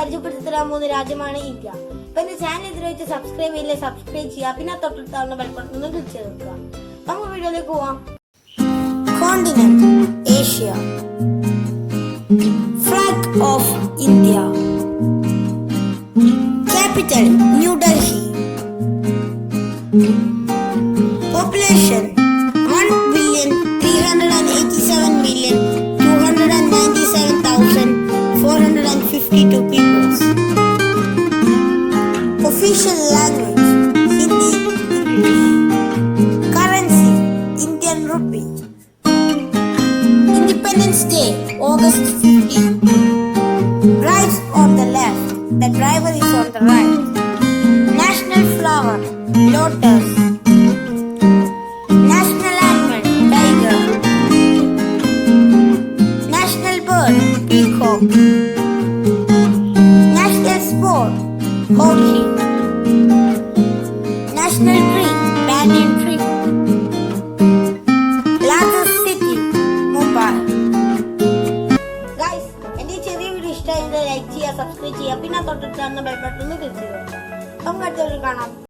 പരിചയപ്പെടുത്തി തരാൻ പോകുന്ന രാജ്യമാണ് ഇന്ത്യ. അപ്പൊ എന്റെ ചാനൽ ഇതിലേക്ക് സബ്സ്ക്രൈബ് ചെയ്യില്ലേ, സബ്സ്ക്രൈബ് ചെയ്യുക. പിന്നെ തൊട്ടടുത്താവുന്ന ബെൽ ബട്ടൺ ഒന്ന് ക്ലിക്ക് ചെയ്ത് വെക്കുക. നമുക്ക് വീഡിയോയിലേക്ക് പോവാം. Continent Asia. Flag off India. Capital New Delhi. Population 1,387,297,452 people. Official language Hindi, English. Currency Indian rupee. Independence Day August 15. Rides on the left, the driver is on the right. National flower lotus. National animal tiger. National bird peacock. National sport hockey. National tree banyan tree. Largest city Mumbai. Guys, എന്റെ ചെറിയ video ഇഷ്ടമായത് like ചെയ്യുക, subscribe ചെയ്യുക. പിന്നെ തൊട്ടടുത്ത് bell button ഒന്ന് click ചെയ്യുക. നമുക്ക് അടുത്ത കാണാം.